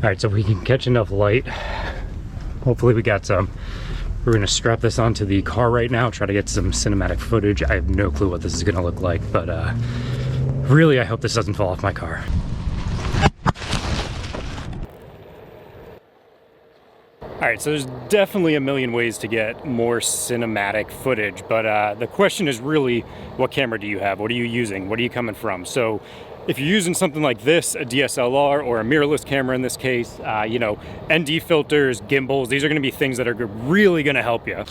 right, so we can catch enough light. Hopefully we got some. We're gonna strap this onto the car right now, try to get some cinematic footage. I have no clue what this is gonna look like, but really I hope this doesn't fall off my car. All right, so there's definitely a million ways to get more cinematic footage, but the question is really, what camera do you have? What are you using? What are you coming from? So if you're using something like this, a DSLR or a mirrorless camera in this case, you know, ND filters, gimbals, these are gonna be things that are really gonna help you.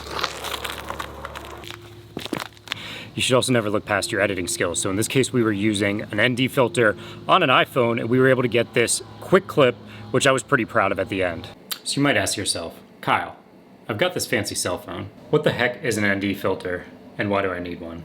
You should also never look past your editing skills. So in this case, we were using an ND filter on an iPhone, and we were able to get this quick clip, which I was pretty proud of at the end. So you might ask yourself, Kyle, I've got this fancy cell phone. What the heck is an ND filter, and why do I need one?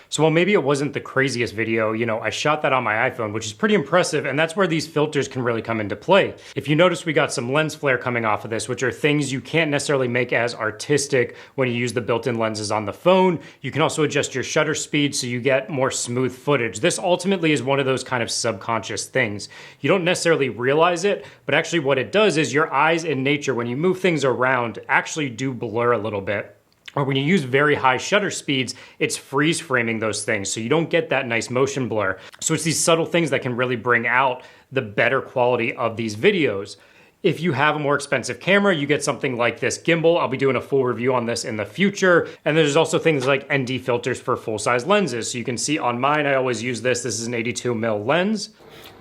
So while maybe it wasn't the craziest video, you know, I shot that on my iPhone, which is pretty impressive, and that's where these filters can really come into play. If you notice, we got some lens flare coming off of this, which are things you can't necessarily make as artistic when you use the built-in lenses on the phone. You can also adjust your shutter speed so you get more smooth footage. This ultimately is one of those kind of subconscious things. You don't necessarily realize it, but actually what it does is your eyes in nature, when you move things around, actually do blur a little bit. Or when you use very high shutter speeds, it's freeze framing those things, so you don't get that nice motion blur. So it's these subtle things that can really bring out the better quality of these videos. If you have a more expensive camera, you get something like this gimbal. I'll be doing a full review on this in the future. And there's also things like ND filters for full-size lenses. So you can see on mine, I always use this. This is an 82mm lens.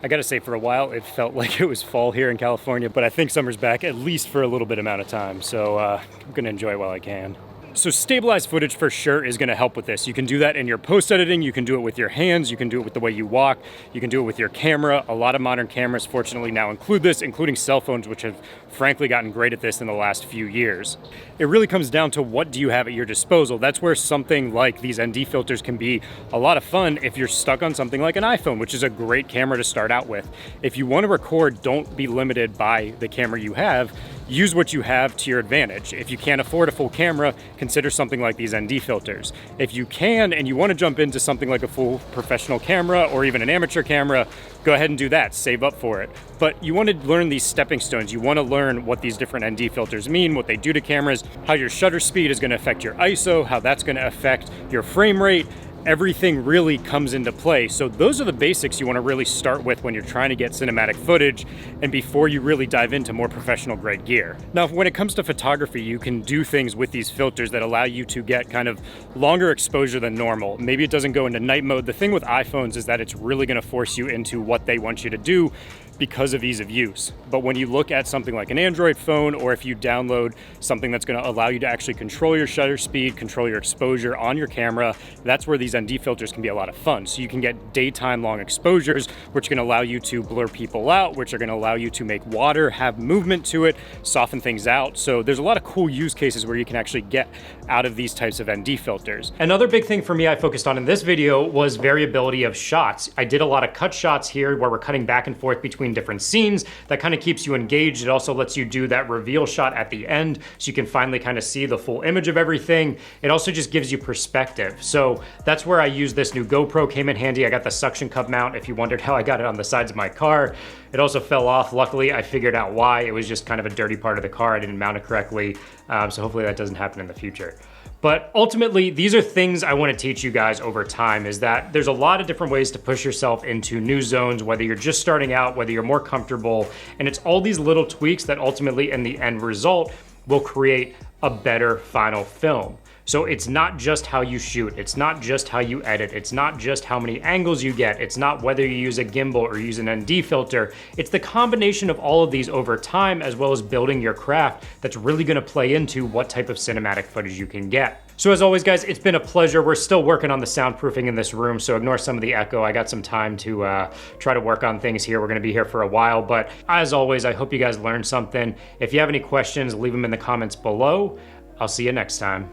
I gotta say, for a while, it felt like it was fall here in California, but I think summer's back, at least for a little bit amount of time. So I'm gonna enjoy it while I can. So stabilized footage for sure is gonna help with this. You can do that in your post-editing, you can do it with your hands, you can do it with the way you walk, you can do it with your camera. A lot of modern cameras fortunately now include this, including cell phones, which have frankly gotten great at this in the last few years. It really comes down to what do you have at your disposal. That's where something like these ND filters can be a lot of fun if you're stuck on something like an iPhone, which is a great camera to start out with. If you wanna record, don't be limited by the camera you have. Use what you have to your advantage. If you can't afford a full camera, consider something like these ND filters. If you can and you want to jump into something like a full professional camera or even an amateur camera, go ahead and do that, save up for it. But you want to learn these stepping stones. You want to learn what these different ND filters mean, what they do to cameras, how your shutter speed is going to affect your ISO, how that's going to affect your frame rate. Everything really comes into play. So those are the basics you want to really start with when you're trying to get cinematic footage and before you really dive into more professional grade gear. Now, when it comes to photography, you can do things with these filters that allow you to get kind of longer exposure than normal. Maybe it doesn't go into night mode. The thing with iPhones is that it's really going to force you into what they want you to do because of ease of use. But when you look at something like an Android phone, or if you download something that's going to allow you to actually control your shutter speed, control your exposure on your camera, that's where these ND filters can be a lot of fun. So you can get daytime long exposures, which can allow you to blur people out, which are going to allow you to make water have movement to it, soften things out. So there's a lot of cool use cases where you can actually get out of these types of ND filters. Another big thing for me I focused on in this video was variability of shots. I did a lot of cut shots here where we're cutting back and forth between different scenes. That kind of keeps you engaged. It also lets you do that reveal shot at the end so you can finally kind of see the full image of everything. It also just gives you perspective. So that's where I use this new GoPro, came in handy. I got the suction cup mount if you wondered how I got it on the sides of my car. It also fell off. Luckily, I figured out why. It was just kind of a dirty part of the car. I didn't mount it correctly. So hopefully that doesn't happen in the future. But ultimately, these are things I want to teach you guys over time, is that there's a lot of different ways to push yourself into new zones, whether you're just starting out, whether you're more comfortable, and it's all these little tweaks that ultimately in the end result will create a better final film. So it's not just how you shoot, it's not just how you edit, it's not just how many angles you get, it's not whether you use a gimbal or use an ND filter, it's the combination of all of these over time, as well as building your craft, that's really gonna play into what type of cinematic footage you can get. So as always, guys, it's been a pleasure. We're still working on the soundproofing in this room, so ignore some of the echo. I got some time to try to work on things here. We're gonna be here for a while, but as always, I hope you guys learned something. If you have any questions, leave them in the comments below. I'll see you next time.